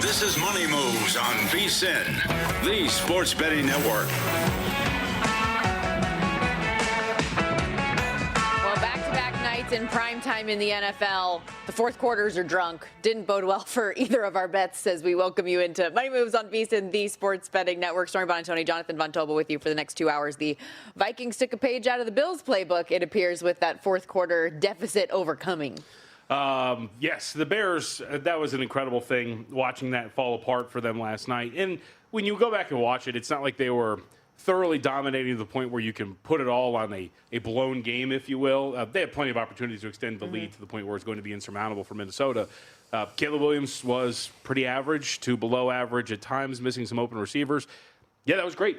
This is Money Moves on VSiN, the sports betting network. Well, back-to-back nights in prime time in the NFL. The fourth quarters are drunk. Didn't bode well for either of our bets as we welcome you into Money Moves on VSiN, the sports betting network. Stormy, Buonantony, Jonathan Von Tobel with you for the next 2 hours. The Vikings took a page out of the Bills playbook, it appears, with that fourth quarter deficit overcoming. Yes, the Bears, that was an incredible thing, watching that fall apart for them last night. And when you go back and watch it, it's not like they were thoroughly dominating to the point where you can put it all on a blown game, if you will. They had plenty of opportunities to extend the lead to the point where it's going to be insurmountable for Minnesota. Caleb Williams was pretty average to below average at times, missing some open receivers. Yeah, that was great.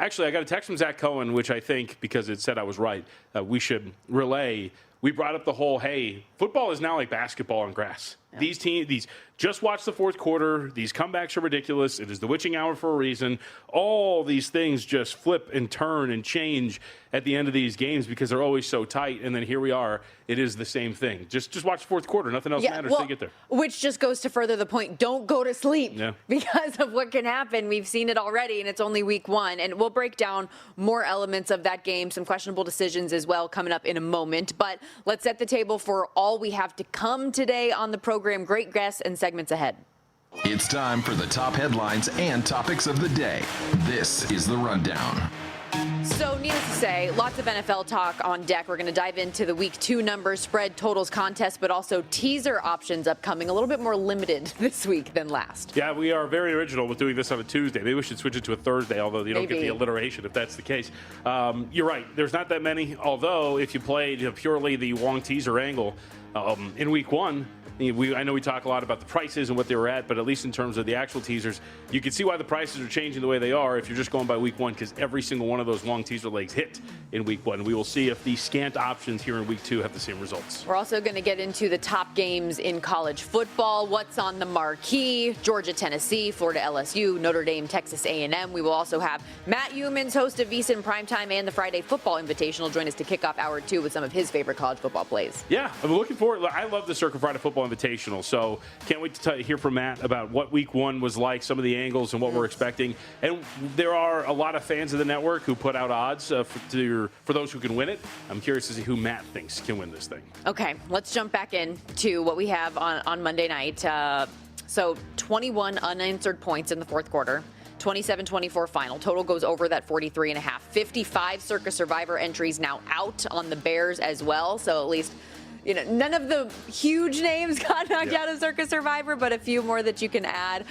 Actually, I got a text from Zach Cohen, which I think, because it said I was right, we should relay. We brought up the whole, hey, football is now like basketball on grass. Yeah. These teams, just watch the fourth quarter. These comebacks are ridiculous. It is the witching hour for a reason. All these things just flip and turn and change at the end of these games because they're always so tight. And then here we are. It is the same thing. Just watch the fourth quarter. Nothing else matters till you get there. Which just goes to further the point. Don't go to sleep because of what can happen. We've seen it already, and it's only week one. And we'll break down more elements of that game, some questionable decisions as well coming up in a moment. But let's set the table for all we have to come today on the program. Great guests and segments ahead. It's time for the top headlines and topics of the day. This is The Rundown. So, needless to say, lots of NFL talk on deck. We're going to dive into the week 2 numbers, spread, totals, contest, but also teaser options upcoming. A little bit more limited this week than last. Yeah, we are very original with doing this on a Tuesday. Maybe we should switch it to a Thursday, although you don't get the alliteration if that's the case. You're right. There's not that many, although if you played purely the Wong teaser angle in week 1, I know we talk a lot about the prices and what they were at, but at least in terms of the actual teasers, you can see why the prices are changing the way they are if you're just going by week 1, because every single one of those long teaser legs hit in week 1. We will see if the scant options here in week 2 have the same results. We're also going to get into the top games in college football, what's on the marquee, Georgia, Tennessee, Florida, LSU, Notre Dame, Texas A&M. We will also have Matt Youmans, host of VSiN Primetime and the Friday Football Invitational, join us to kick off hour 2 with some of his favorite college football plays. Yeah, I'm looking forward. I love the Circa Friday Football Invitational, so can't wait to hear from Matt about what week 1 was like, some of the angles and what we're expecting. And there are a lot of fans of the network who put out odds for those who can win it. I'm curious to see who Matt thinks can win this thing. Okay, let's jump back into what we have on Monday night. So 21 unanswered points in the fourth quarter. 27-24 final. Total goes over that 43.5. 55 Circa Survivor entries now out on the Bears as well. So at least, none of the huge names got knocked out of Circa Survivor, but a few more that you can add.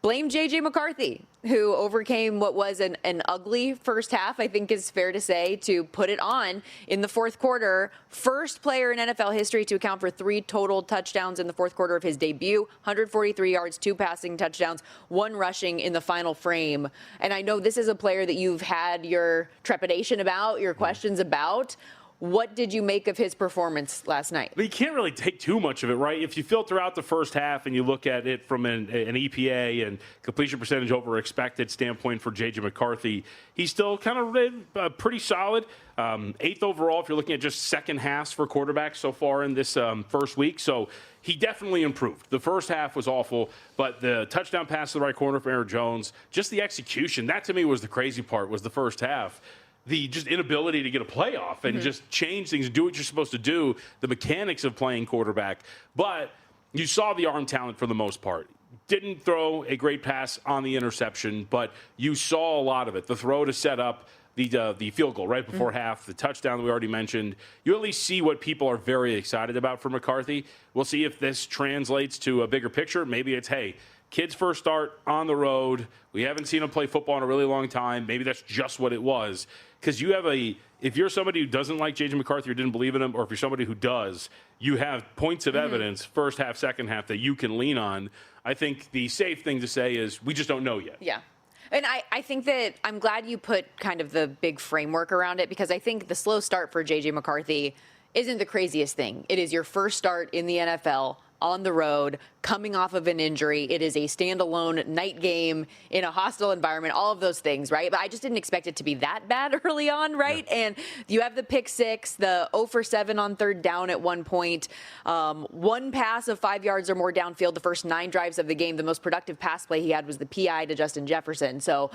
Blame J.J. McCarthy, who overcame what was an ugly first half, I think is fair to say, to put it on in the fourth quarter. First player in NFL history to account for 3 total touchdowns in the fourth quarter of his debut. 143 yards, 2 passing touchdowns, 1 rushing in the final frame. And I know this is a player that you've had your trepidation about, your questions about. What did you make of his performance last night? You can't really take too much of it, right? If you filter out the first half and you look at it from an EPA and completion percentage over expected standpoint for J.J. McCarthy, he's still kind of pretty solid. 8th overall if you're looking at just second halves for quarterbacks so far in this first week. So he definitely improved. The first half was awful, but the touchdown pass to the right corner for Aaron Jones, just the execution, that to me was the crazy part, was the first half. The just inability to get a playoff and just change things, do what you're supposed to do, the mechanics of playing quarterback. But you saw the arm talent for the most part. Didn't throw a great pass on the interception, but you saw a lot of it. The throw to set up the field goal right before half, the touchdown that we already mentioned. You at least see what people are very excited about for McCarthy. We'll see if this translates to a bigger picture. Maybe it's, hey, kid's first start on the road. We haven't seen him play football in a really long time. Maybe that's just what it was. Because if you're somebody who doesn't like J.J. McCarthy or didn't believe in him, or if you're somebody who does, you have points of evidence, first half, second half, that you can lean on. I think the safe thing to say is we just don't know yet. Yeah. And I think that I'm glad you put kind of the big framework around it, because I think the slow start for J.J. McCarthy isn't the craziest thing. It is your first start in the NFL on the road, coming off of an injury. It is a standalone night game in a hostile environment, all of those things, right? But I just didn't expect it to be that bad early on, right? Yeah. And you have the pick six, the 0 for 7 on third down at one point, one pass of 5 yards or more downfield the first 9 drives of the game. The most productive pass play he had was the PI to Justin Jefferson. So,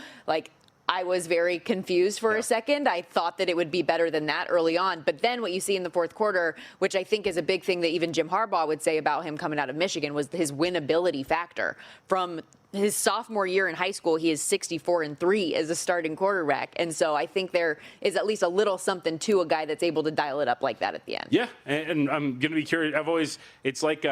I was very confused for a second. I thought that it would be better than that early on. But then what you see in the fourth quarter, which I think is a big thing that even Jim Harbaugh would say about him coming out of Michigan, was his winnability factor. From his sophomore year in high school, he is 64-3 as a starting quarterback. And so I think there is at least a little something to a guy that's able to dial it up like that at the end. Yeah, and I'm going to be curious. It's like,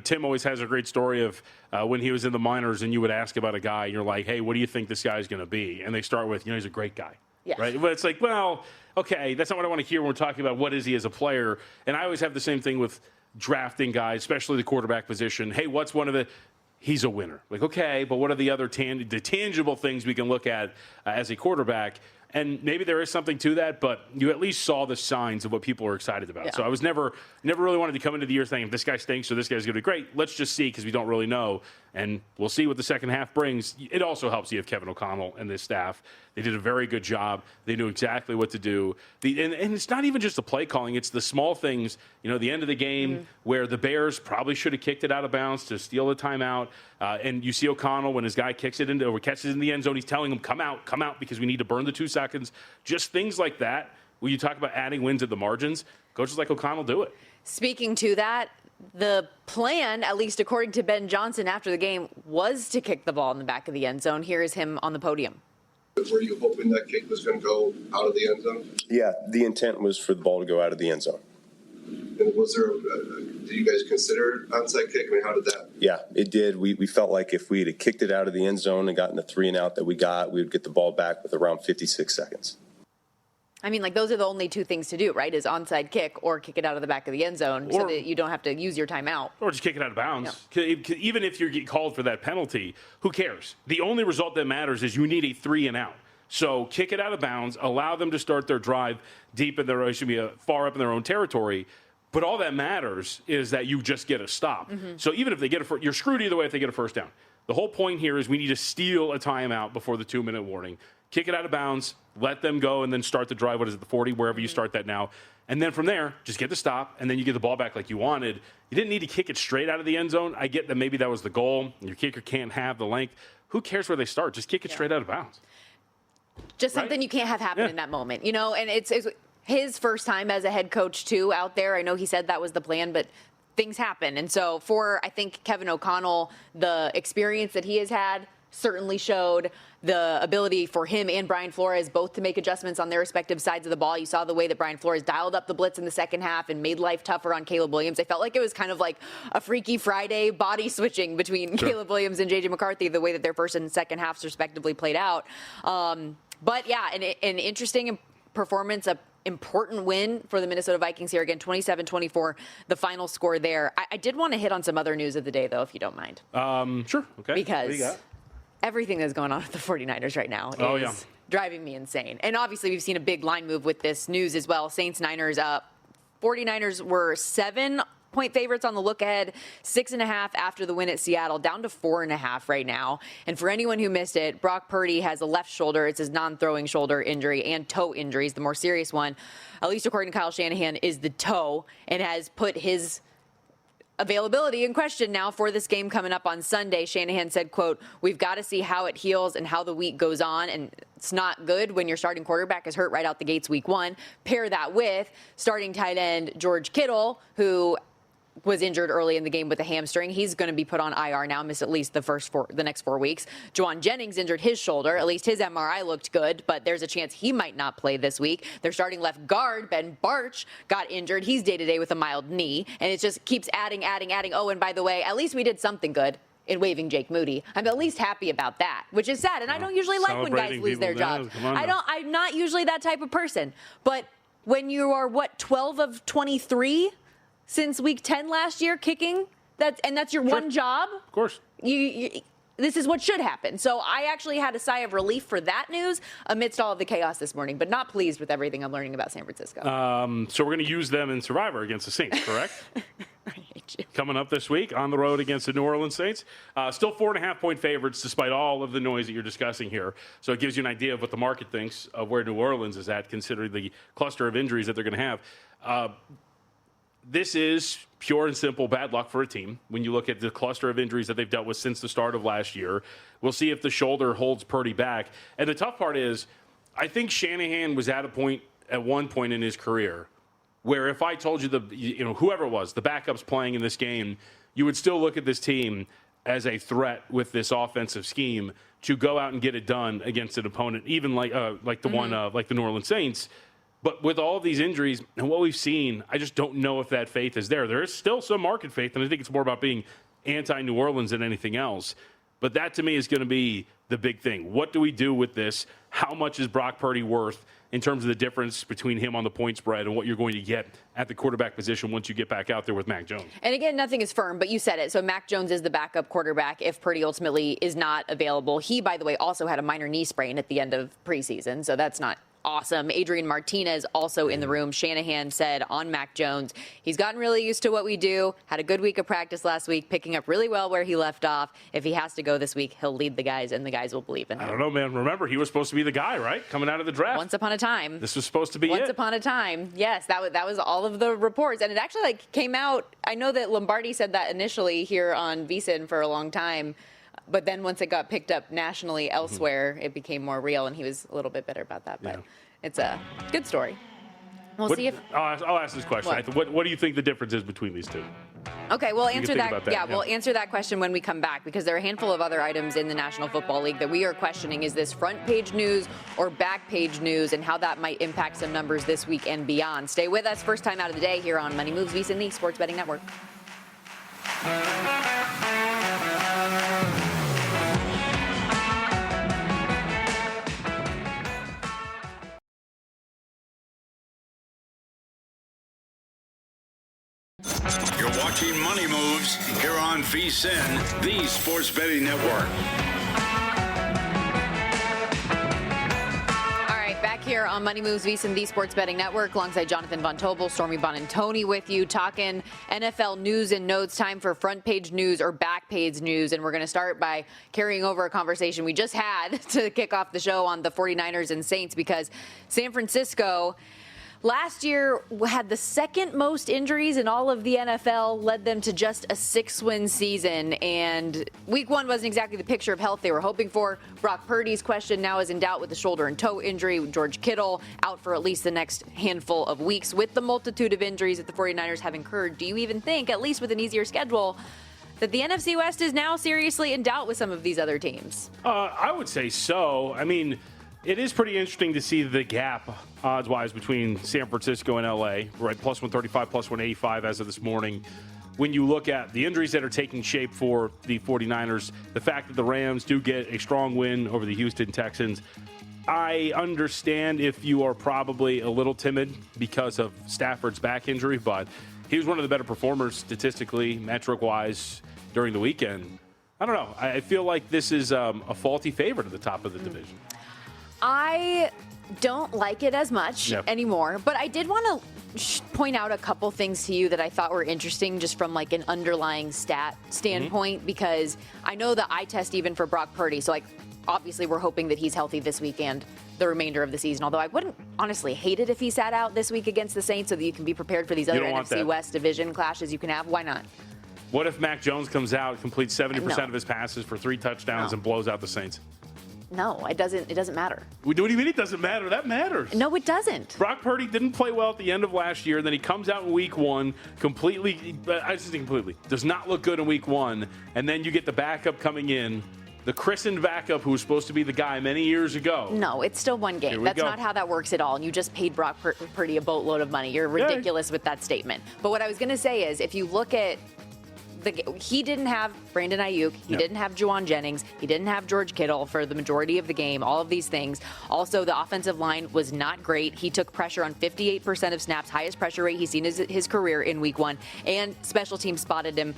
Tim always has a great story of when he was in the minors and you would ask about a guy and you're like, hey, what do you think this guy's going to be? And they start with, he's a great guy. Yes. Right? But it's like, well, okay, that's not what I want to hear when we're talking about what is he as a player. And I always have the same thing with drafting guys, especially the quarterback position. Hey, what's one of the – he's a winner. Like, okay, but what are the other the tangible things we can look at as a quarterback? And maybe there is something to that, but you at least saw the signs of what people are excited about. Yeah. So I was never really wanted to come into the year saying, this guy stinks or this guy's going to be great. Let's just see because we don't really know. And we'll see what the second half brings. It also helps you have Kevin O'Connell and this staff. They did a very good job. They knew exactly what to do. And it's not even just the play calling. It's the small things, the end of the game where the Bears probably should have kicked it out of bounds to steal the timeout. And you see O'Connell when his guy kicks it or catches it in the end zone, he's telling him, come out, because we need to burn the 2 seconds. Just things like that. When you talk about adding wins at the margins, coaches like O'Connell do it. Speaking to that, the plan, at least according to Ben Johnson after the game, was to kick the ball in the back of the end zone. Here is him on the podium. Were you hoping that kick was going to go out of the end zone? Yeah, the intent was for the ball to go out of the end zone. And was there, did you guys consider onside kick? I mean, how did that? Yeah, it did. We felt like if we had kicked it out of the end zone and gotten the 3 and out that we got, we would get the ball back with around 56 seconds. I mean, those are the only 2 things to do, right? Is onside kick or kick it out of the back of the end zone so that you don't have to use your timeout. Or just kick it out of bounds. Yeah. Even if you get called for that penalty, who cares? The only result that matters is you need a 3 and out. So kick it out of bounds, allow them to start their drive deep in their, far up in their own territory. But all that matters is that you just get a stop. Mm-hmm. So even if they get you're screwed either way if they get a first down. The whole point here is we need to steal a timeout before the 2-minute warning. Kick it out of bounds, let them go, and then start the drive. What is it, the 40, wherever you start that now. And then from there, just get the stop, and then you get the ball back like you wanted. You didn't need to kick it straight out of the end zone. I get that maybe that was the goal. Your kicker can't have the length. Who cares where they start? Just kick it straight out of bounds. Just something you can't have happen in that moment, and it's his first time as a head coach, too, out there. I know he said that was the plan, but things happen. And so for, I think, Kevin O'Connell, the experience that he has had certainly showed the ability for him and Brian Flores both to make adjustments on their respective sides of the ball. You saw the way that Brian Flores dialed up the blitz in the second half and made life tougher on Caleb Williams. I felt like it was kind of like a Freaky Friday body switching between Caleb Williams and J.J. McCarthy, the way that their first and second halves respectively played out. But, yeah, an interesting performance, an important win for the Minnesota Vikings here. Again, 27-24, the final score there. I did want to hit on some other news of the day, though, if you don't mind. Sure. Okay. Because everything that's going on with the 49ers right now is driving me insane. And obviously we've seen a big line move with this news as well. Saints-Niners up. 49ers were 7-point favorites on the look ahead, 6.5 after the win at Seattle, down to 4.5 right now. And for anyone who missed it, Brock Purdy has a left shoulder. It's his non-throwing shoulder injury and toe injuries. The more serious one, at least according to Kyle Shanahan, is the toe and has put his availability in question now for this game coming up on Sunday. Shanahan said, quote, "We've got to see how it heals and how the week goes on. And it's not good when your starting quarterback is hurt right out the gates week 1. Pair that with starting tight end George Kittle, who was injured early in the game with a hamstring. He's going to be put on IR now, miss at least the next 4 weeks. Juwan Jennings injured his shoulder. At least his MRI looked good, but there's a chance he might not play this week. Their starting left guard, Ben Barch, got injured. He's day-to-day with a mild knee, and it just keeps adding. Oh, and by the way, at least we did something good in waiving Jake Moody. I'm at least happy about that, which is sad, and I don't usually like when guys lose their jobs. I'm not usually that type of person, but when you are, 12 of 23 since week 10 last year kicking, that's your one job? Of course. This is what should happen. So I actually had a sigh of relief for that news amidst all of the chaos this morning, but not pleased with everything I'm learning about San Francisco. So we're going to use them in Survivor against the Saints, correct? Right. coming up this week on the road against the New Orleans Saints. Still 4.5-point favorites despite all of the noise that you're discussing here. So it gives you an idea of what the market thinks of where New Orleans is at, considering the cluster of injuries that they're going to have. This is pure and simple bad luck for a team when you look at the cluster of injuries that they've dealt with since the start of last year. We'll see if the shoulder holds Purdy back. And the tough part is, I think Shanahan was at one point in his career where if I told you whoever it was, the backups playing in this game, you would still look at this team as a threat with this offensive scheme to go out and get it done against an opponent, even like the New Orleans Saints. But with all of these injuries and what we've seen, I just don't know if that faith is there. There is still some market faith, and I think it's more about being anti-New Orleans than anything else. But that, to me, is going to be the big thing. What do we do with this? How much is Brock Purdy worth in terms of the difference between him on the point spread and what you're going to get at the quarterback position once you get back out there with Mac Jones? And again, nothing is firm, but you said it. So Mac Jones is the backup quarterback if Purdy ultimately is not available. He, by the way, also had a minor knee sprain at the end of preseason, so that's not awesome. Adrian Martinez also in the room. Shanahan said on Mac Jones, he's gotten really used to what we do, had a good week of practice last week, picking up really well where he left off. If he has to go this week, he'll lead the guys, and the guys will believe in him. I don't know, man. Remember, he was supposed to be the guy, right? Coming out of the draft. Once upon a time. This was supposed to be Once upon a time. Yes, that was all of the reports. And it actually came out. I know that Lombardi said that initially here on VSiN for a long time. But then once it got picked up nationally elsewhere, it became more real, and he was a little bit bitter about that. But it's a good story. We'll see if... I'll ask this question. What do you think the difference is between these two? Okay, we'll answer that. Yeah, we'll answer that question when we come back, because there are a handful of other items in the National Football League that we are questioning. Is this front page news or back page news, and how that might impact some numbers this week and beyond? Stay with us. First time out of the day here on Money Moves, VSiN, the Sports Betting Network. You're watching Money Moves here on VSiN, the Sports Betting Network. All right, back here on Money Moves, VSiN, the Sports Betting Network, alongside Jonathan Von Tobel, Stormy Buonantony with you, talking NFL news and notes. Time for front page news or back page news, and we're going to start by carrying over a conversation we just had to kick off the show on the 49ers and Saints, because San Francisco last year had the second most injuries in all of the NFL, led them to just a 6-win season. And week one wasn't exactly the picture of health they were hoping for. Brock Purdy's question now is in doubt with the shoulder and toe injury. George Kittle out for at least the next handful of weeks. With the multitude of injuries that the 49ers have incurred, do you even think, at least with an easier schedule, that the NFC West is now seriously in doubt with some of these other teams? I would say so. I mean, it is pretty interesting to see the gap, odds-wise, between San Francisco and L.A., right? Plus 135, plus 185 as of this morning. When you look at the injuries that are taking shape for the 49ers, the fact that the Rams do get a strong win over the Houston Texans, I understand if you are probably a little timid because of Stafford's back injury, but he was one of the better performers statistically, metric-wise, during the weekend. I don't know. I feel like this is a faulty favorite at the top of the division. I don't like it as much anymore, but I did want to point out a couple things to you that I thought were interesting just from like an underlying stat standpoint, because I know the eye test even for Brock Purdy. So like, obviously we're hoping that he's healthy this week and the remainder of the season, although I wouldn't honestly hate it if he sat out this week against the Saints so that you can be prepared for these other NFC West division clashes you can have. Why not? What if Mac Jones comes out, completes 70% of his passes for 3 touchdowns and blows out the Saints? No, it doesn't matter. What do you mean it doesn't matter? That matters. No, it doesn't. Brock Purdy didn't play well at the end of last year. Then he comes out in week one, does not look good in week one. And then you get the backup coming in, the christened backup who was supposed to be the guy many years ago. No, it's still one game. That's not how that works at all. And you just paid Brock Purdy a boatload of money. You're ridiculous with that statement. But what I was going to say is, if you look at he didn't have Brandon Ayuk. He didn't have Juwan Jennings. He didn't have George Kittle for the majority of the game, all of these things. Also, the offensive line was not great. He took pressure on 58% of snaps, highest pressure rate he's seen his career in week one. And special teams spotted him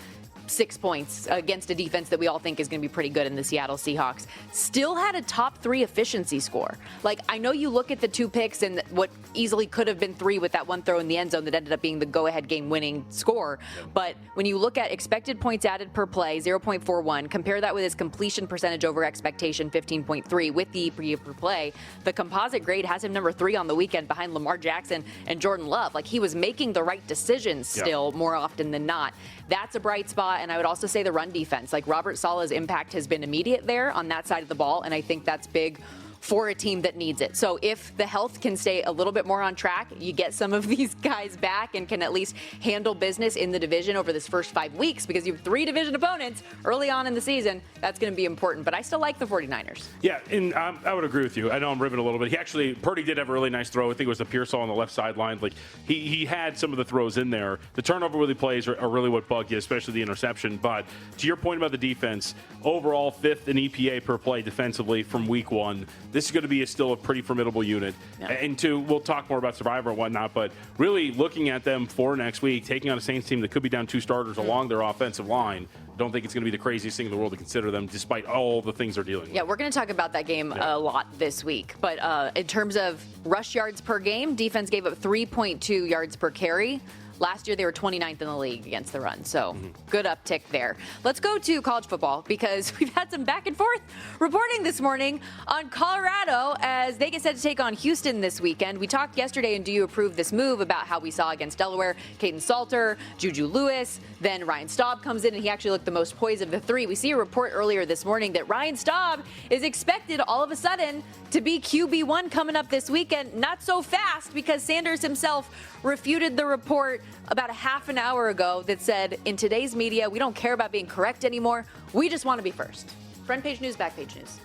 6 points against a defense that we all think is going to be pretty good in the Seattle Seahawks. Still had a top 3 efficiency score. Like, I know you look at the 2 picks and what easily could have been 3 with that one throw in the end zone that ended up being the go-ahead game-winning score. But when you look at expected points added per play, 0.41, compare that with his completion percentage over expectation, 15.3, with the EPA per play, the composite grade has him number 3 on the weekend behind Lamar Jackson and Jordan Love. Like, he was making the right decisions still more often than not. That's a bright spot, and I would also say the run defense. Like, Robert Saleh's impact has been immediate there on that side of the ball, and I think that's big for a team that needs it. So if the health can stay a little bit more on track, you get some of these guys back and can at least handle business in the division over this first 5 weeks, because you have 3 division opponents early on in the season. That's going to be important, but I still like the 49ers. Yeah, and I would agree with you. I know I'm ribbing a little bit. Purdy did have a really nice throw. I think it was the Pearsall on the left sideline. Like, he had some of the throws in there. The turnover-worthy plays are really what bugged you, especially the interception. But to your point about the defense, overall 5th in EPA per play defensively from week 1. This is going to be still a pretty formidable unit. Yeah. And 2, we'll talk more about Survivor and whatnot, but really looking at them for next week, taking on a Saints team that could be down 2 starters along their offensive line, don't think it's going to be the craziest thing in the world to consider them, despite all the things they're dealing with. Yeah, we're going to talk about that game a lot this week. But in terms of rush yards per game, defense gave up 3.2 yards per carry. Last year, they were 29th in the league against the run, so good uptick there. Let's go to college football, because we've had some back and forth reporting this morning on Colorado as they get set to take on Houston this weekend. We talked yesterday, and do you approve this move, about how we saw against Delaware, Caden Salter, Juju Lewis, then Ryan Staub comes in, and he actually looked the most poised of the 3. We see a report earlier this morning that Ryan Staub is expected all of a sudden to be QB1 coming up this weekend. Not so fast, because Sanders himself refuted the report about a half an hour ago that said, in today's media, we don't care about being correct anymore. We just want to be first. Front page news, back page news.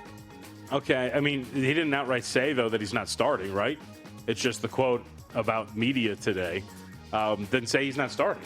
Okay, I mean, he didn't outright say, though, that he's not starting, right? It's just the quote about media today. Didn't say he's not starting.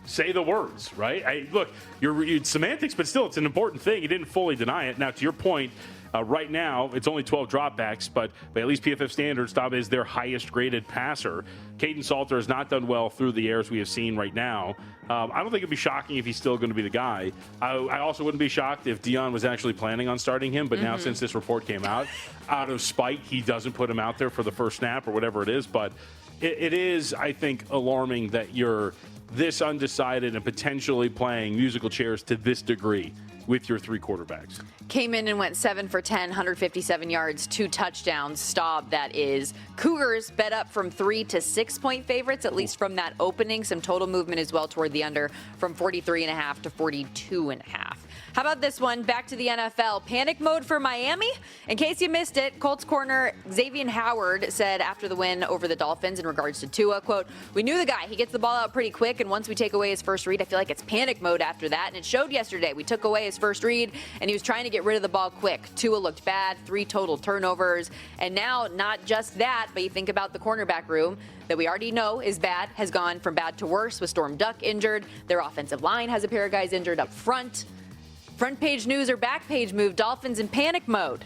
Say the words, right? Look, you're semantics, but still, it's an important thing. He didn't fully deny it. Now, to your point, right now, it's only 12 dropbacks, but by at least PFF standards, Staub is their highest graded passer. Caden Salter has not done well through the air, as we have seen right now. I don't think it'd be shocking if he's still going to be the guy. I also wouldn't be shocked if Dion was actually planning on starting him, but now since this report came out of spite, he doesn't put him out there for the first snap or whatever it is. But it is, I think, alarming that you're this undecided and potentially playing musical chairs to this degree with your 3 quarterbacks. Came in and went 7 for 10, 157 yards, 2 touchdowns. Staub, that is. Cougars bet up from 3 to 6 point favorites, at least from that opening. Some total movement as well toward the under, from 43.5 to 42.5. How about this one? Back to the NFL. Panic mode for Miami? In case you missed it, Colts corner Xavier Howard said after the win over the Dolphins in regards to Tua, quote, "We knew the guy. He gets the ball out pretty quick, and once we take away his first read, I feel like it's panic mode after that." And it showed yesterday. We took away his first read, and he was trying to get rid of the ball quick. Tua looked bad, 3 total turnovers. And now, not just that, but you think about the cornerback room that we already know is bad, has gone from bad to worse with Storm Duck injured. Their offensive line has a pair of guys injured up front. Front page news or back page move, Dolphins in panic mode.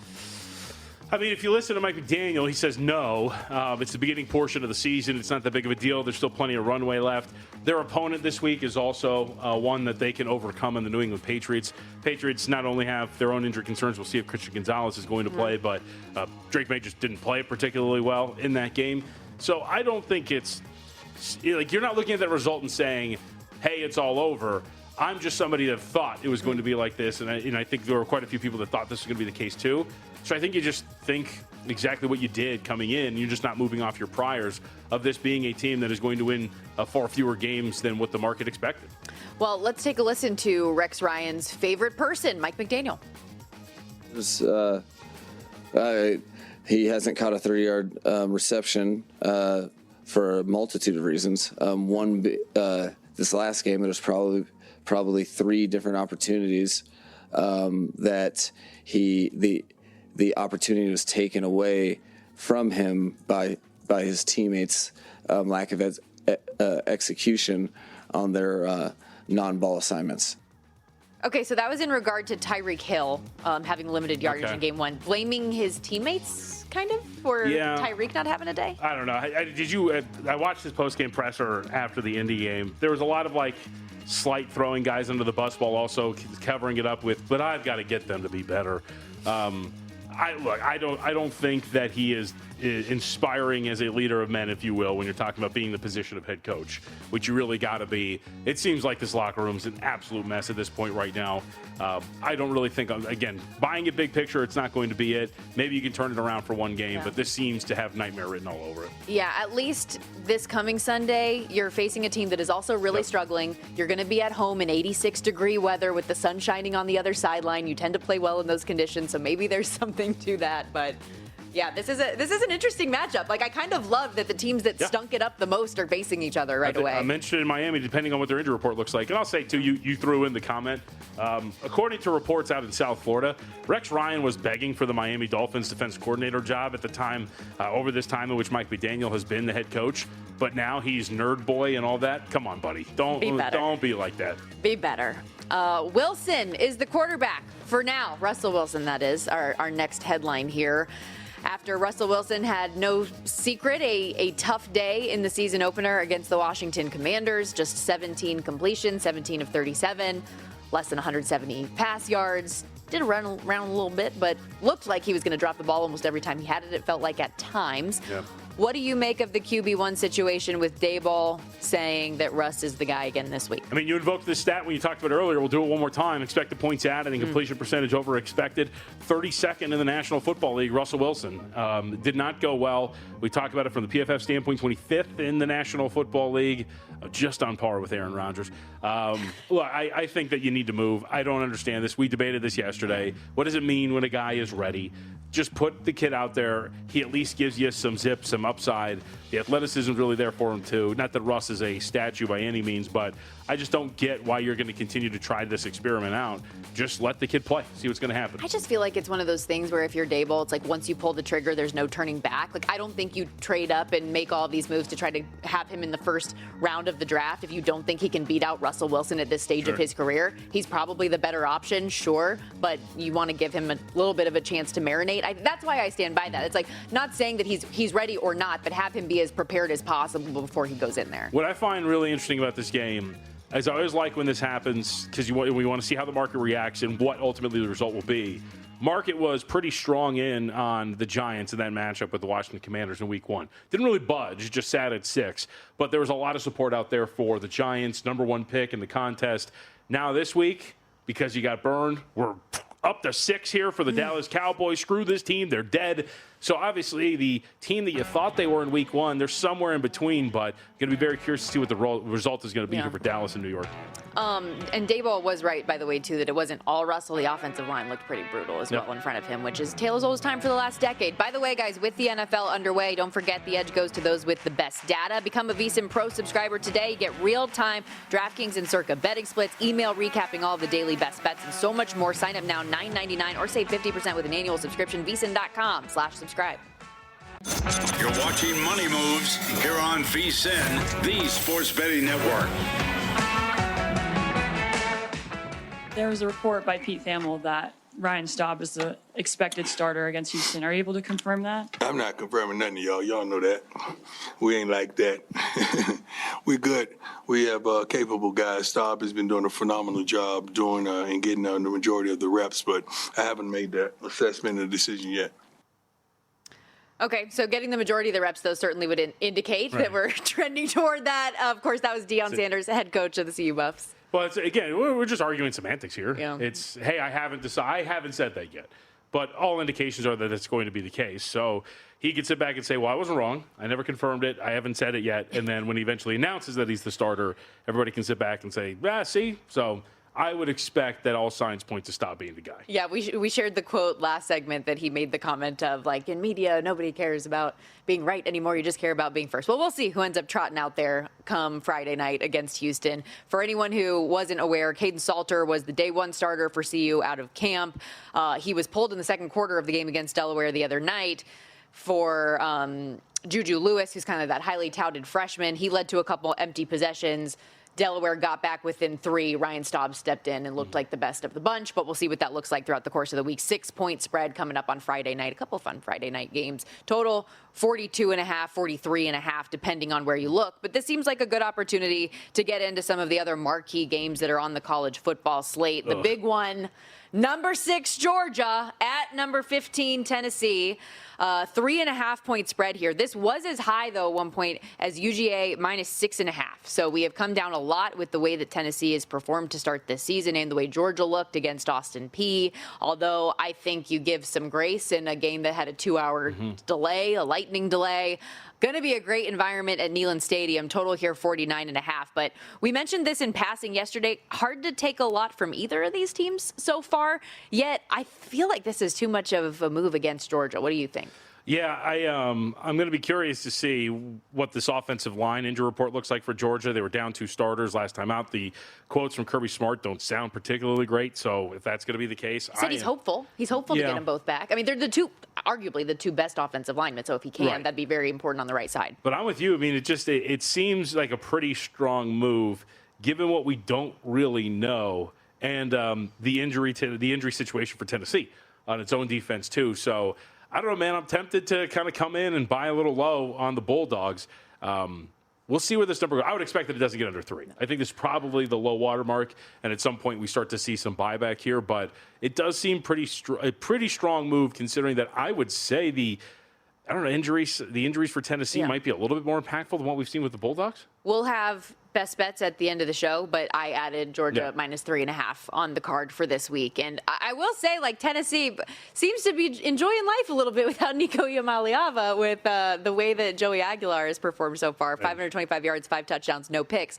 I mean, if you listen to Mike McDaniel, he says no. It's the beginning portion of the season. It's not that big of a deal. There's still plenty of runway left. Their opponent this week is also one that they can overcome in the New England Patriots. Patriots not only have their own injury concerns. We'll see if Christian Gonzalez is going to play, but Drake May just didn't play particularly well in that game. So I don't think it's like you're not looking at that result and saying, hey, it's all over. I'm just somebody that thought it was going to be like this, and I think there were quite a few people that thought this was going to be the case too. So I think you just think exactly what you did coming in. You're just not moving off your priors of this being a team that is going to win far fewer games than what the market expected. Well, let's take a listen to Rex Ryan's favorite person, Mike McDaniel. He hasn't caught a 3-yard reception for a multitude of reasons. This last game, it was probably 3 different opportunities that the opportunity was taken away from him by his teammates' lack of execution on their non-ball assignments. Okay, so that was in regard to Tyreek Hill having limited yardage in game 1. Blaming his teammates, kind of, for Tyreek not having a day? I don't know. I watched his post-game presser after the Indy game. There was a lot of, slight throwing guys under the bus while also covering it up with, but I've got to get them to be better. I don't think that he is inspiring as a leader of men, if you will, when you're talking about being in the position of head coach, which you really got to be. It seems like this locker room's an absolute mess at this point right now. I don't really think, again, buying a big picture, it's not going to be it. Maybe you can turn it around for one game, but this seems to have nightmare written all over it. Yeah, at least this coming Sunday, you're facing a team that is also really struggling. You're going to be at home in 86-degree weather with the sun shining on the other sideline. You tend to play well in those conditions, so maybe there's something to that, but yeah, this is an interesting matchup. I kind of love that the teams that stunk it up the most are facing each other right away. I mentioned in Miami, depending on what their injury report looks like. And I'll say, too, you threw in the comment. According to reports out in South Florida, Rex Ryan was begging for the Miami Dolphins defense coordinator job at the time, over this time in which Mike McDaniel has been the head coach. But now he's nerd boy and all that. Come on, buddy. Don't be like that. Be better. Wilson is the quarterback for now. Russell Wilson, that is, our next headline here. After Russell Wilson had no secret a tough day in the season opener against the Washington Commanders, just 17 completions, 17 of 37, less than 170 pass yards. Did run around a little bit, but looked like he was going to drop the ball almost every time he had it. It felt like at times. Yeah. What do you make of the QB1 situation with Daboll saying that Russ is the guy again this week? I mean, you invoked this stat when you talked about it earlier. We'll do it one more time. Expected points added and completion percentage over expected. 32nd in the National Football League, Russell Wilson. Did not go well. We talked about it from the PFF standpoint, 25th in the National Football League, just on par with Aaron Rodgers. Look, I think that you need to move. I don't understand this. We debated this yesterday. What does it mean when a guy is ready? Just put the kid out there. He at least gives you some zip, some upside. The athleticism is really there for him, too. Not that Russ is a statue by any means, but I just don't get why you're going to continue to try this experiment out. Just let the kid play. See what's going to happen. I just feel like it's one of those things where if you're Daboll, it's like once you pull the trigger, there's no turning back. I don't think you trade up and make all of these moves to try to have him in the first round of the draft if you don't think he can beat out Russell Wilson at this stage of his career. He's probably the better option, sure, but you want to give him a little bit of a chance to marinate. That's why I stand by that. It's like not saying that he's ready or not, but have him be as prepared as possible before he goes in there. What I find really interesting about this game is I always like when this happens because we want to see how the market reacts and what ultimately the result will be. Market was pretty strong in on the Giants in that matchup with the Washington Commanders in week 1. Didn't really budge, just sat at 6. But there was a lot of support out there for the Giants, number 1 pick in the contest. Now this week, because you got burned, we're up to 6 here for the Dallas Cowboys. Screw this team. They're dead. So obviously the team that you thought they were in week 1, they're somewhere in between, but going to be very curious to see what the result is going to be here for Dallas and New York. And Daboll was right, by the way, too, that it wasn't all Russell. The offensive line looked pretty brutal as well in front of him, which is tale as old as time for the last decade. By the way, guys, with the NFL underway, don't forget the edge goes to those with the best data. Become a VSiN Pro subscriber today. Get real-time DraftKings and Circa betting splits, email recapping all of the daily best bets, and so much more. Sign up now, $9.99, or save 50% with an annual subscription. VSiN.com/subscribe. You're watching Money Moves here on VSiN, the sports betting network. There was a report by Pete Thamel that Ryan Staub is the expected starter against Houston. Are you able to confirm that? I'm not confirming nothing to y'all. Y'all know that. We ain't like that. We good. We have capable guys. Staub has been doing a phenomenal job doing and getting the majority of the reps, but I haven't made that assessment and decision yet. Okay, so getting the majority of the reps, though, certainly would indicate that we're trending toward that. Of course, that was Deion Sanders, head coach of the CU Buffs. Well, again, we're just arguing semantics here. Yeah. It's, hey, I haven't said that yet. But all indications are that it's going to be the case. So he could sit back and say, well, I wasn't wrong. I never confirmed it. I haven't said it yet. And then when he eventually announces that he's the starter, everybody can sit back and say, see? So I would expect that all signs point to Staub being the guy. Yeah, we shared the quote last segment that he made the comment of, in media, nobody cares about being right anymore. You just care about being first. Well, we'll see who ends up trotting out there come Friday night against Houston. For anyone who wasn't aware, Caden Salter was the day 1 starter for CU out of camp. He was pulled in the second quarter of the game against Delaware the other night for Juju Lewis, who's kind of that highly touted freshman. He led to a couple empty possessions. Delaware got back within 3. Ryan Staub stepped in and looked like the best of the bunch, but we'll see what that looks like throughout the course of the week. 6-point spread coming up on Friday night. A couple fun Friday night games. Total 42.5, 43.5, depending on where you look. But this seems like a good opportunity to get into some of the other marquee games that are on the college football slate. The big one, number 6, Georgia at number 15, Tennessee. 3.5-point spread here. This was as high, though, at one point as UGA -6.5. So we have come down a lot with the way that Tennessee has performed to start this season and the way Georgia looked against Austin Peay. Although I think you give some grace in a game that had a 2-hour delay, a lightning delay. Going to be a great environment at Neyland Stadium. Total here 49.5. But we mentioned this in passing yesterday. Hard to take a lot from either of these teams so far. Yet I feel like this is too much of a move against Georgia. What do you think? Yeah, I'm going to be curious to see what this offensive line injury report looks like for Georgia. They were down 2 starters last time out. The quotes from Kirby Smart don't sound particularly great. So if that's going to be the case, he said he's hopeful. He's hopeful to get them both back. I mean, they're arguably the two best offensive linemen. So if he can, that'd be very important on the right side. But I'm with you. I mean, it seems like a pretty strong move given what we don't really know and the injury situation for Tennessee on its own defense too. So I don't know, man. I'm tempted to kind of come in and buy a little low on the Bulldogs. We'll see where this number goes. I would expect that it doesn't get under 3. I think this is probably the low water mark, and at some point we start to see some buyback here. But it does seem a pretty strong move, considering that I would say the injuries for Tennessee might be a little bit more impactful than what we've seen with the Bulldogs. We'll have best bets at the end of the show, but I added Georgia -3.5 on the card for this week. And I will say, like, Tennessee seems to be enjoying life a little bit without Nico Iamaleava with the way that Joey Aguilar has performed so far. 525 yards, 5 touchdowns, no picks.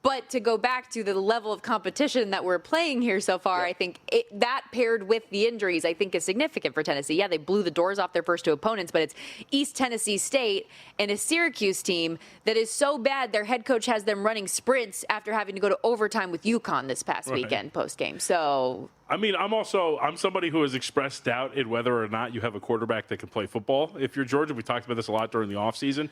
But to go back to the level of competition that we're playing here so far, I think that paired with the injuries, I think is significant for Tennessee. Yeah, they blew the doors off their first 2 opponents, but it's East Tennessee State and a Syracuse team that is so bad their head coach has them running sprints after having to go to overtime with UConn this past weekend post-game. So I mean, I'm somebody who has expressed doubt in whether or not you have a quarterback that can play football. If you're Georgia, we talked about this a lot during the offseason.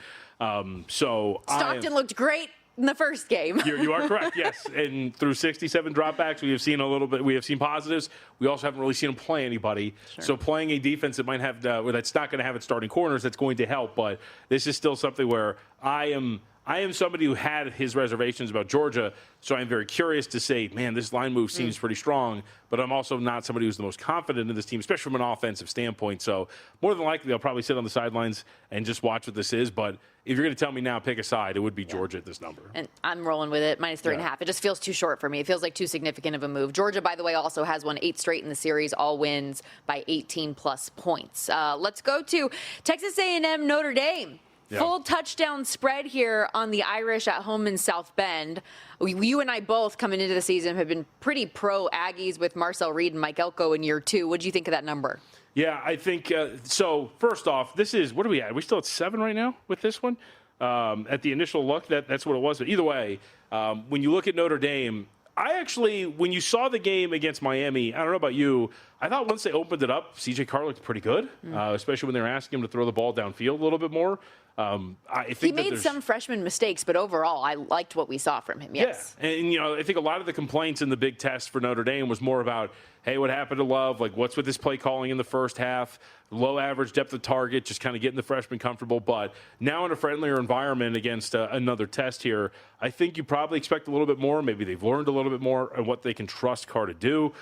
Stockton looked great in the first game. You are correct, yes. And through 67 dropbacks, we have seen a little bit. We have seen positives. We also haven't really seen him play anybody. Sure. So playing a defense that might have that's not going to have its starting corners, that's going to help. But this is still something where I am somebody who had his reservations about Georgia, so I'm very curious to say, man, this line move seems pretty strong, but I'm also not somebody who's the most confident in this team, especially from an offensive standpoint. So more than likely, I'll probably sit on the sidelines and just watch what this is. But if you're going to tell me now, pick a side, it would be Georgia at this number. And I'm rolling with it, -3.5. It just feels too short for me. It feels like too significant of a move. Georgia, by the way, also has won 8 straight in the series, all wins by 18-plus points. Let's go to Texas A&M Notre Dame. Yeah. Full touchdown spread here on the Irish at home in South Bend. You and I both, coming into the season, have been pretty pro Aggies with Marcel Reed and Mike Elko in year 2. What do you think of that number? Yeah, I think so. First off, this is, what are we at? Are we still at 7 right now with this one? At the initial look, that's what it was. But either way, when you look at Notre Dame, I actually, when you saw the game against Miami, I don't know about you, I thought once they opened it up, C.J. Carr looked pretty good, especially when they were asking him to throw the ball downfield a little bit more. I think he made some freshman mistakes, but overall, I liked what we saw from him. Yes. Yeah, and I think a lot of the complaints in the big test for Notre Dame was more about, hey, what happened to Love? Like, what's with this play calling in the first half? Low average depth of target, just kind of getting the freshmen comfortable. But now in a friendlier environment against another test here, I think you probably expect a little bit more. Maybe they've learned a little bit more on what they can trust Carr to do.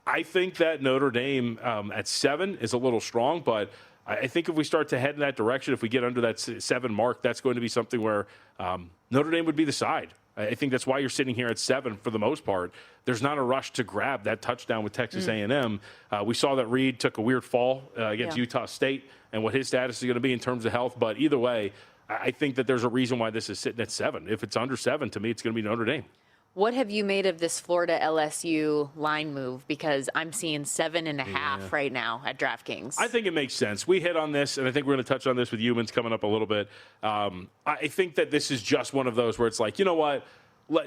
I think that Notre Dame at 7 is a little strong, but I think if we start to head in that direction, if we get under that 7 mark, that's going to be something where Notre Dame would be the side. I think that's why you're sitting here at 7 for the most part. There's not a rush to grab that touchdown with Texas A&M. We saw that Reed took a weird fall against Utah State and what his status is going to be in terms of health. But either way, I think that there's a reason why this is sitting at 7. If it's under 7, to me, it's going to be Notre Dame. What have you made of this Florida LSU line move? Because I'm seeing 7.5 right now at DraftKings. I think it makes sense. We hit on this, and I think we're going to touch on this with humans coming up a little bit. I think that this is just one of those where it's like, you know what?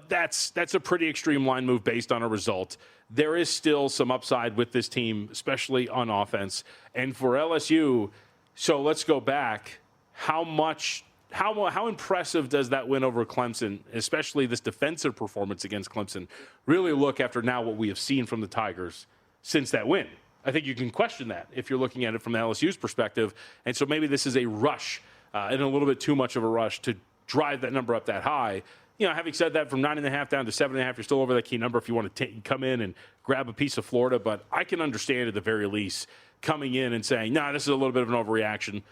That's a pretty extreme line move based on a result. There is still some upside with this team, especially on offense. And for LSU, so let's go back. How much how impressive does that win over Clemson, especially this defensive performance against Clemson, really look after now what we have seen from the Tigers since that win? I think you can question that if you're looking at it from the LSU's perspective. And so maybe this is a rush and a little bit too much of a rush to drive that number up that high. Having said that, from 9.5 down to 7.5, you're still over that key number if you want to come in and grab a piece of Florida. But I can understand at the very least coming in and saying, this is a little bit of an overreaction.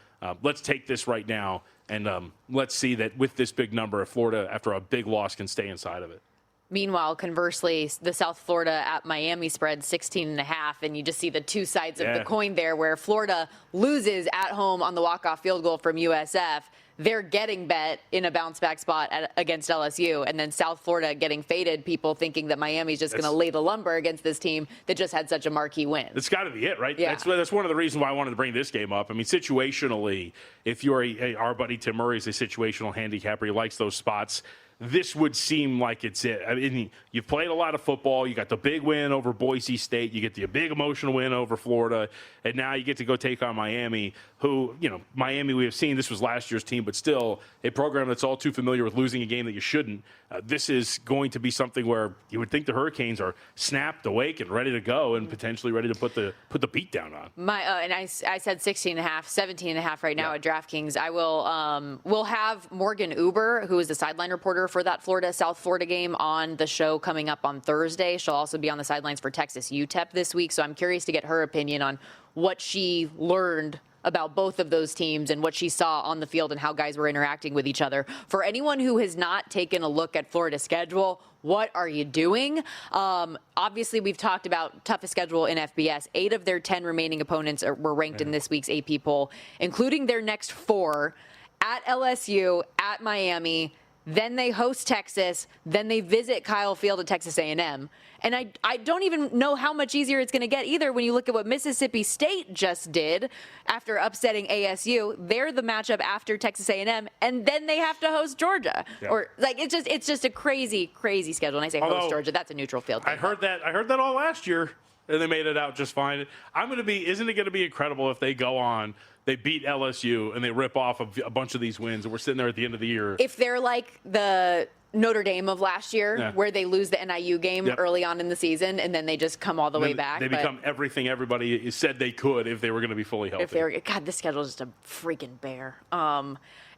Let's take this right now, and let's see that with this big number, if Florida, after a big loss, can stay inside of it. Meanwhile, conversely, the South Florida at Miami spread 16.5, and you just see the two sides of the coin there, where Florida loses at home on the walk-off field goal from USF. They're getting bet in a bounce-back spot against LSU, and then South Florida getting faded, people thinking that Miami's just going to lay the lumber against this team that just had such a marquee win. That's got to be it, right? Yeah. That's one of the reasons why I wanted to bring this game up. I mean, situationally, if you're our buddy Tim Murray is a situational handicapper, he likes those spots. This would seem like it's it. I mean, you've played a lot of football. You got the big win over Boise State. You get the big emotional win over Florida. And now you get to go take on Miami, who, Miami we have seen, this was last year's team, but still a program that's all too familiar with losing a game that you shouldn't. This is going to be something where you would think the Hurricanes are snapped awake and ready to go and potentially ready to put the beat down on. And I said 16.5, 17.5 right now at DraftKings. I will have Morgan Uber, who is the sideline reporter for that South Florida game, on the show coming up on Thursday. She'll also be on the sidelines for Texas UTEP this week. So I'm curious to get her opinion on what she learned about both of those teams and what she saw on the field and how guys were interacting with each other. For anyone who has not taken a look at Florida's schedule, what are you doing? Obviously, we've talked about toughest schedule in FBS. 8 of their 10 remaining opponents were ranked in this week's AP poll, including their next 4 at LSU, at Miami. Then they host Texas. Then they visit Kyle Field at Texas A&M. And I don't even know how much easier it's going to get either when you look at what Mississippi State just did after upsetting ASU. They're the matchup after Texas A&M, and then they have to host Georgia. Yeah. Or it's just a crazy, crazy schedule. And I say host Georgia, that's a neutral field. I heard that all last year, and they made it out just fine. Isn't it going to be incredible if they go on, they beat LSU, and they rip off a bunch of these wins, and we're sitting there at the end of the year. If they're like the Notre Dame of last year, where they lose the NIU game early on in the season, and then they just come all the way back. They become everything everybody said they could if they were going to be fully healthy. God, this schedule is just a freaking bear.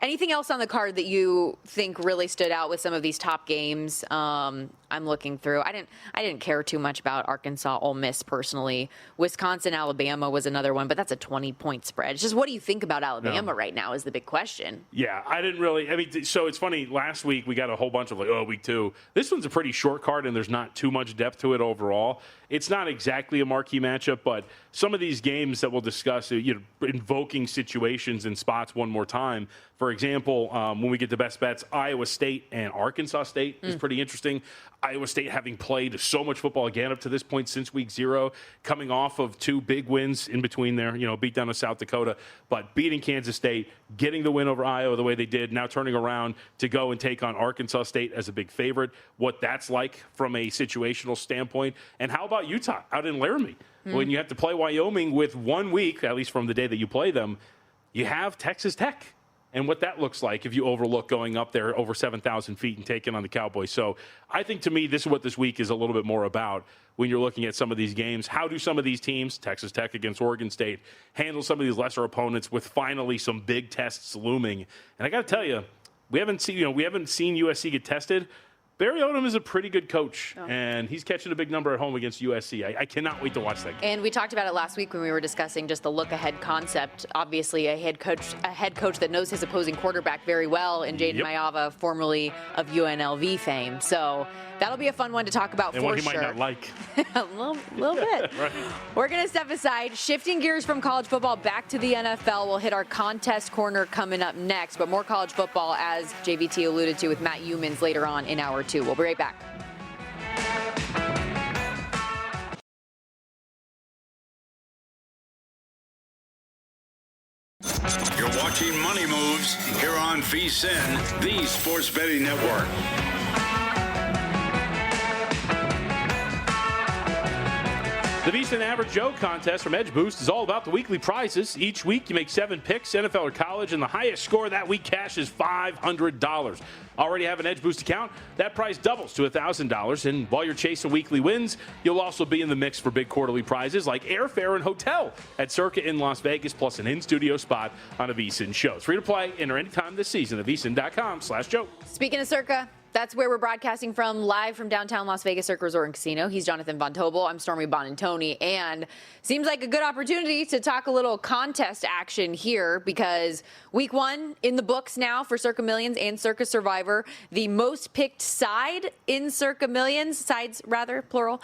Anything else on the card that you think really stood out with some of these top games? I'm looking through. I didn't care too much about Arkansas, Ole Miss personally. Wisconsin, Alabama was another one, but that's a 20-point spread. It's just, what do you think about Alabama right now is the big question. Yeah, I didn't really. I mean, so it's funny. Last week we got a whole bunch of week 2. This one's a pretty short card, and there's not too much depth to it overall. It's not exactly a marquee matchup, but some of these games that we'll discuss, invoking situations and spots one more time. For example, when we get to best bets, Iowa State and Arkansas State is pretty interesting. Iowa State having played so much football again up to this point since week 0, coming off of 2 big wins in between there, beat down to South Dakota, but beating Kansas State, getting the win over Iowa the way they did, now turning around to go and take on Arkansas State as a big favorite, what that's like from a situational standpoint. And how about Utah out in Laramie? When you have to play Wyoming with 1 week, at least from the day that you play them, you have Texas Tech. And what that looks like if you overlook going up there over 7,000 feet and taking on the Cowboys. So I think, to me, this is what this week is a little bit more about when you're looking at some of these games. How do some of these teams, Texas Tech against Oregon State, handle some of these lesser opponents with finally some big tests looming? And I got to tell you, we haven't seen USC get tested. Barry Odom is a pretty good coach, and he's catching a big number at home against USC. I cannot wait to watch that game. And we talked about it last week when we were discussing just the look-ahead concept. Obviously, a head coach that knows his opposing quarterback very well in Jaden Mayava, formerly of UNLV fame. So that'll be a fun one to talk about, and for one he sure. might not like. a little bit. Right. We're going to step aside, shifting gears from college football back to the NFL. We'll hit our contest corner coming up next, but more college football, as JVT alluded to, with Matt Youmans later on in hour 2. We'll be right back. You're watching Money Moves here on VSiN, the Sports Betting Network. The VSiN Average Joe contest from Edge Boost is all about the weekly prizes. Each week you make 7 picks, NFL or college, and the highest score that week cashes $500. Already have an Edge Boost account? That prize doubles to $1,000. And while you're chasing weekly wins, you'll also be in the mix for big quarterly prizes like airfare and hotel at Circa in Las Vegas, plus an in-studio spot on a VSiN show. It's free to play. Enter anytime this season at vsin.com/Joe. Speaking of Circa, that's where we're broadcasting from, live from downtown Las Vegas Circa Resort and Casino. He's Jonathan Von Tobel. I'm Stormy Buonantony. And seems like a good opportunity to talk a little contest action here because week 1 in the books now for Circa Millions and Circa Survivor. The most picked side in Circa Millions, sides rather, plural.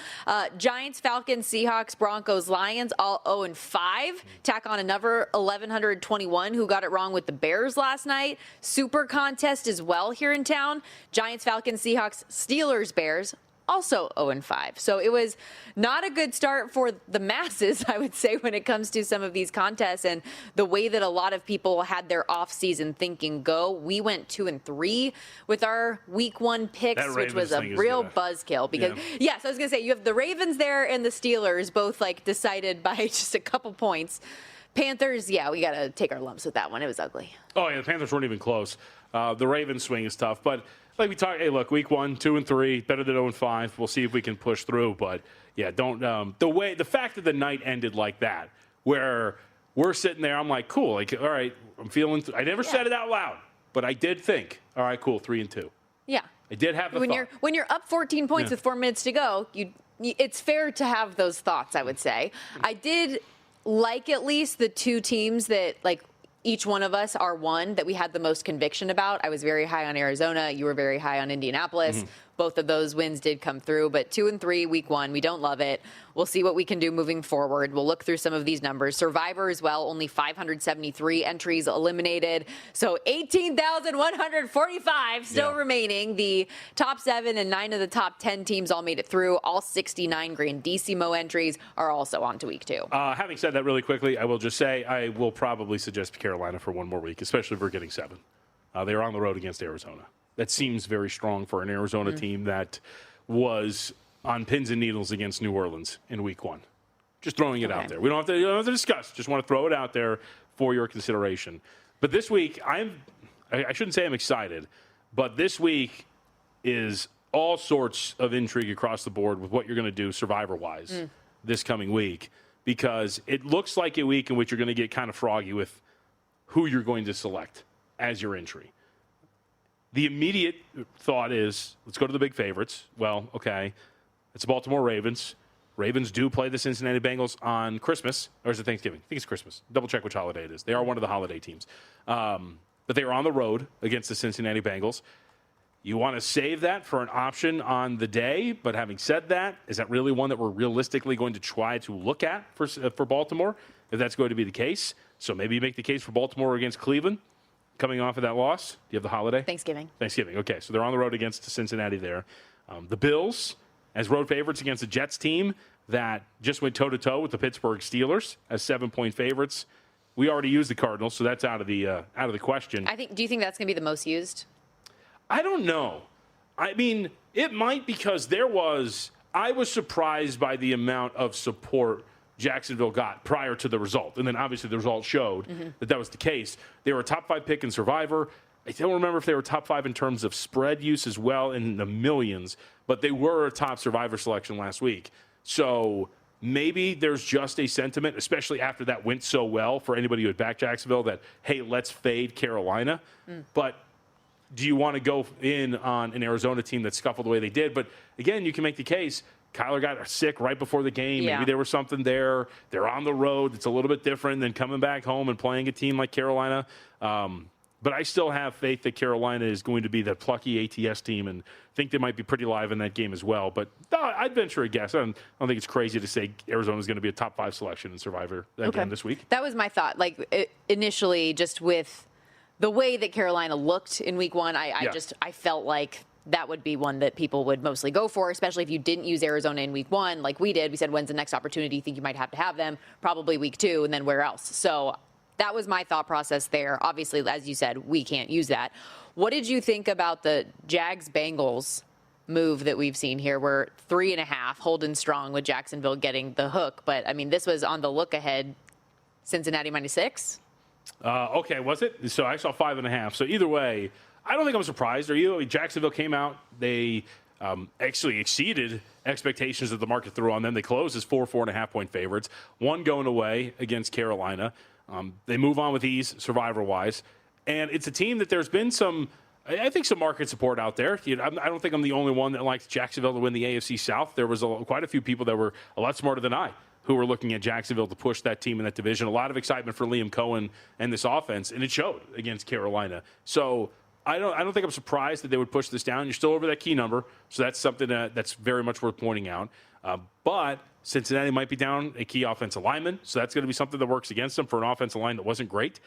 Giants, Falcons, Seahawks, Broncos, Lions, all 0-5. Tack on another 1,121 who got it wrong with the Bears last night. Super contest as well here in town. Giants, Falcons, Seahawks, Steelers, Bears, also 0-5. So it was not a good start for the masses, I would say, when it comes to some of these contests and the way that a lot of people had their off-season thinking go. We went 2-3 with our week 1 picks, which was a real buzzkill. Because, yes, I was going to say, you have the Ravens there and the Steelers both like decided by just a couple points. Panthers, we got to take our lumps with that one. It was ugly. Oh, yeah, the Panthers weren't even close. The Ravens swing is tough, but like we talked, hey, look, week 1, 2-3, better than 0-5. We'll see if we can push through. But yeah, don't the fact that the night ended like that, where we're sitting there, I'm like, cool, like, all right, I'm feeling. I never said it out loud, but I did think, all right, cool, 3-2. Yeah, I did have the thought. When you're up 14 points with 4 minutes to go, it's fair to have those thoughts. I would say I did like at least the 2 teams that like. Each one of us are one that we had the most conviction about. I was very high on Arizona. You were very high on Indianapolis. Mm-hmm. Both of those wins did come through, but 2-3 week 1, we don't love it. We'll see what we can do moving forward. We'll look through some of these numbers. Survivor as well, only 573 entries eliminated. So 18,145 still remaining. The top 7 and 9 of the top 10 teams all made it through. All 69 Grandissimo entries are also on to week 2. Having said that really quickly, I will just say I will probably suggest Carolina for one more week, especially if we're getting 7. They are on the road against Arizona. That seems very strong for an Arizona team that was on pins and needles against New Orleans in week 1. Just throwing it out there. We don't have to discuss. Just want to throw it out there for your consideration. But this week, I shouldn't say I'm excited, but this week is all sorts of intrigue across the board with what you're going to do Survivor-wise this coming week, because it looks like a week in which you're going to get kind of froggy with who you're going to select as your entry. The immediate thought is, let's go to the big favorites. Well, okay, it's the Baltimore Ravens. Ravens do play the Cincinnati Bengals on Christmas, or is it Thanksgiving? I think it's Christmas. Double check which holiday it is. They are one of the holiday teams. But they are on the road against the Cincinnati Bengals. You want to save that for an option on the day, but having said that, is that really one that we're realistically going to try to look at for Baltimore, if that's going to be the case? So maybe you make the case for Baltimore against Cleveland. Coming off of that loss, do you have the holiday? Thanksgiving. Okay, so they're on the road against Cincinnati there. The Bills, as road favorites against the Jets team that just went toe-to-toe with the Pittsburgh Steelers as 7-point favorites. We already used the Cardinals, so that's out of the question. Do you think that's going to be the most used? I don't know. I mean, it might, because I was surprised by the amount of support Jacksonville got prior to the result. And then obviously the result showed that was the case. They were a top 5 pick in Survivor. I don't remember if they were top 5 in terms of spread use as well, in the millions, but they were a top Survivor selection last week. So maybe there's just a sentiment, especially after that went so well for anybody who had backed Jacksonville, that, hey, let's fade Carolina. But do you want to go in on an Arizona team that scuffled the way they did? But again, you can make the case. Kyler got sick right before the game. Maybe there was something there. They're on the road. It's a little bit different than coming back home and playing a team like Carolina. But I still have faith that Carolina is going to be that plucky ATS team, and think they might be pretty live in that game as well. But I'd venture a guess. I don't think it's crazy to say Arizona is going to be a top 5 selection in Survivor again this week. That was my thought. Initially, just with the way that Carolina looked in week 1, I felt like that would be one that people would mostly go for, especially if you didn't use Arizona in week 1 like we did. We said, when's the next opportunity you think you might have to have them? Probably week 2, and then where else? So that was my thought process there. Obviously, as you said, we can't use that. What did you think about the Jags-Bengals move that we've seen here. We're 3.5 holding strong with Jacksonville getting the hook. But, I mean, this was on the look ahead, Cincinnati -6. Okay, was it? So I saw 5.5. So either way, I don't think I'm surprised. Are you? I mean, Jacksonville came out. They actually exceeded expectations that the market threw on them. They closed as 4.5-point favorites. One going away against Carolina. They move on with ease, survivor-wise. And it's a team that there's been some market support out there. I don't think I'm the only one that likes Jacksonville to win the AFC South. There was quite a few people that were a lot smarter than I who were looking at Jacksonville to push that team in that division. A lot of excitement for Liam Cohen and this offense, and it showed against Carolina. So I don't think I'm surprised that they would push this down. You're still over that key number, so that's something that's very much worth pointing out. But Cincinnati might be down a key offensive lineman, so that's going to be something that works against them for an offensive line that wasn't great.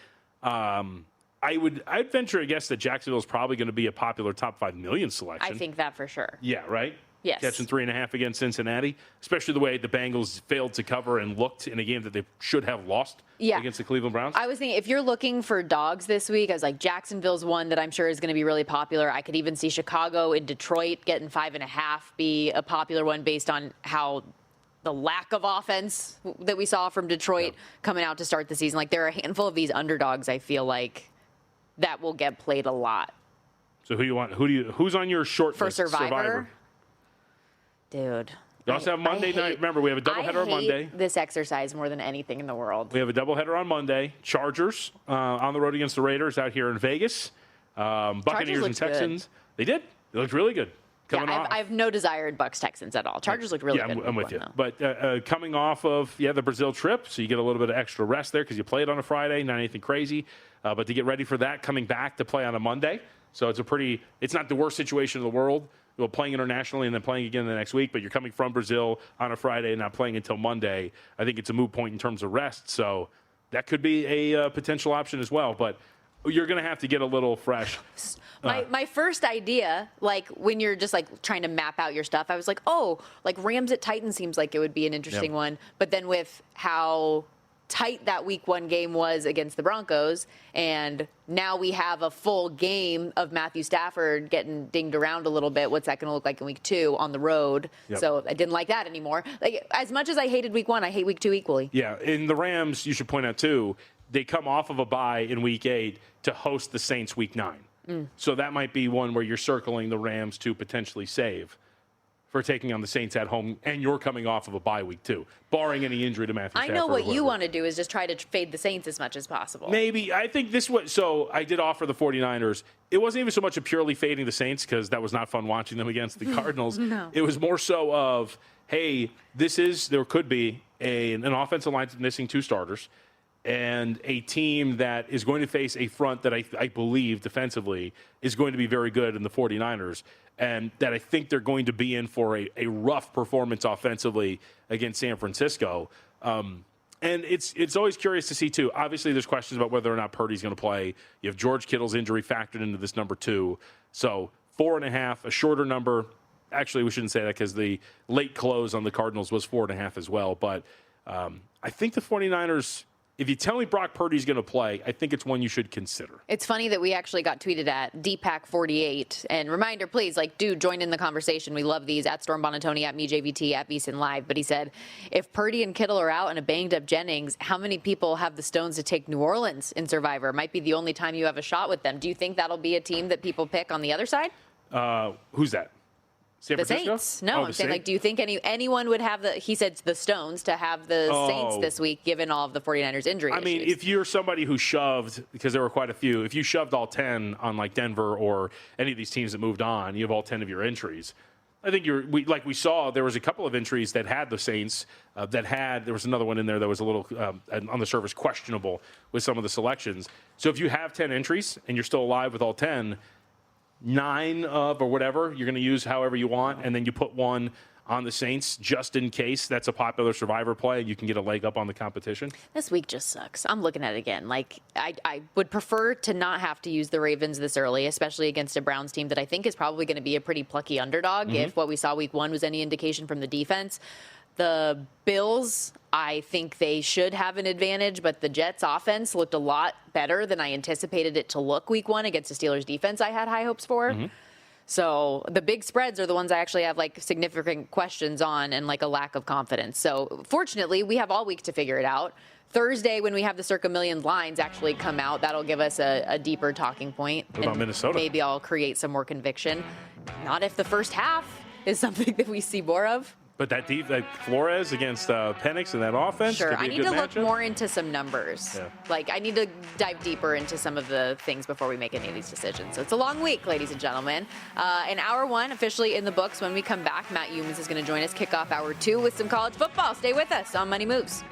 I'd venture a guess that Jacksonville is probably going to be a popular top 5 million selection. I think that for sure. Yeah, right? Yes. Catching 3.5 against Cincinnati, especially the way the Bengals failed to cover and looked in a game that they should have lost against the Cleveland Browns. I was thinking, if you're looking for dogs this week, I was like, Jacksonville's one that I'm sure is going to be really popular. I could even see Chicago and Detroit getting 5.5 be a popular one based on how the lack of offense that we saw from Detroit coming out to start the season. Like, there are a handful of these underdogs, I feel like, that will get played a lot. So who do you want? Who's on your short for list? Survivor? Dude. We also have Monday night. Remember, we have a doubleheader on Monday. This exercise more than anything in the world. We have a doubleheader on Monday. Chargers on the road against the Raiders out here in Vegas. Buccaneers and Texans. Good. They did. They looked really good. I have no desire in Bucs Texans at all. Chargers look really good. I'm with you. Though. But coming off of the Brazil trip, so you get a little bit of extra rest there because you played on a Friday, not anything crazy. But to get ready for that, coming back to play on a Monday. So it's not the worst situation in the world. Well, playing internationally and then playing again the next week, but you're coming from Brazil on a Friday and not playing until Monday. I think it's a moot point in terms of rest. So that could be a potential option as well. But you're going to have to get a little fresh. My first idea, like when you're just like trying to map out your stuff, I was like, like Rams at Titans seems like it would be an interesting one. But then with how tight that week 1 game was against the Broncos, and now we have a full game of Matthew Stafford getting dinged around a little bit. What's that going to look like in week 2 on the road? Yep. So I didn't like that anymore. Like, as much as I hated week 1, I hate week 2 equally. Yeah, in the Rams, you should point out too, they come off of a bye in week 8 to host the Saints week 9. So that might be one where you're circling the Rams to potentially save for taking on the Saints at home, and you're coming off of a bye week too, barring any injury to Matthew Stafford. I know what you want to do is just try to fade the Saints as much as possible. Maybe. I think this was, so I did offer the 49ers. It wasn't even so much of purely fading the Saints because that was not fun watching them against the Cardinals. No. It was more so of, hey, there could be an offensive line missing 2 starters and a team that is going to face a front that I believe defensively is going to be very good in the 49ers. And that I think they're going to be in for a rough performance offensively against San Francisco. And it's always curious to see, too. Obviously, there's questions about whether or not Purdy's going to play. You have George Kittle's injury factored into this number 2. So 4.5, a shorter number. Actually, we shouldn't say that because the late close on the Cardinals was 4.5 as well. But I think the 49ers, if you tell me Brock Purdy's going to play, I think it's one you should consider. It's funny that we actually got tweeted at DPAC48. And reminder, please, join in the conversation. We love these. At Storm Buonantony, at MeJVT, at VSiN Live. But he said, if Purdy and Kittle are out and a banged-up Jennings, how many people have the stones to take New Orleans in Survivor? Might be the only time you have a shot with them. Do you think that'll be a team that people pick on the other side? Who's that? San the Francisco? Saints. No, I'm saying, do you think anyone would have he said the stones to have the Saints this week, given all of the 49ers injury issues? If you're somebody who shoved, because there were quite a few, if you shoved all 10 on Denver or any of these teams that moved on, you have all 10 of your entries. I think we saw, there was a couple of entries that had the Saints, there was another one in there that was a little, on the surface, questionable with some of the selections. So if you have 10 entries and you're still alive with all 10, 9 of or whatever, you're going to use however you want, and then you put one on the Saints just in case that's a popular Survivor play and you can get a leg up on the competition. This week just sucks. I'm looking at it again. I would prefer to not have to use the Ravens this early, especially against a Browns team that I think is probably going to be a pretty plucky underdog if what we saw week 1 was any indication from the defense. The Bills, I think they should have an advantage, but the Jets' offense looked a lot better than I anticipated it to look week 1 against the Steelers' defense I had high hopes for. So the big spreads are the ones I actually have like significant questions on and like a lack of confidence. So fortunately, we have all week to figure it out. Thursday, when we have the circa million lines actually come out, that'll give us a deeper talking point. What about Minnesota? Maybe I'll create some more conviction. Not if the first half is something that we see more of. But that Flores against Penix and that offense. Sure, could be I a need good to look matchup. more into some numbers. Yeah. Like, I need to dive deeper into some of the things before we make any of these decisions. So it's a long week, ladies and gentlemen. And hour one officially in the books. When we come back, Matt Humans is going to join us, kick off hour two with some college football. Stay with us on Money Moves.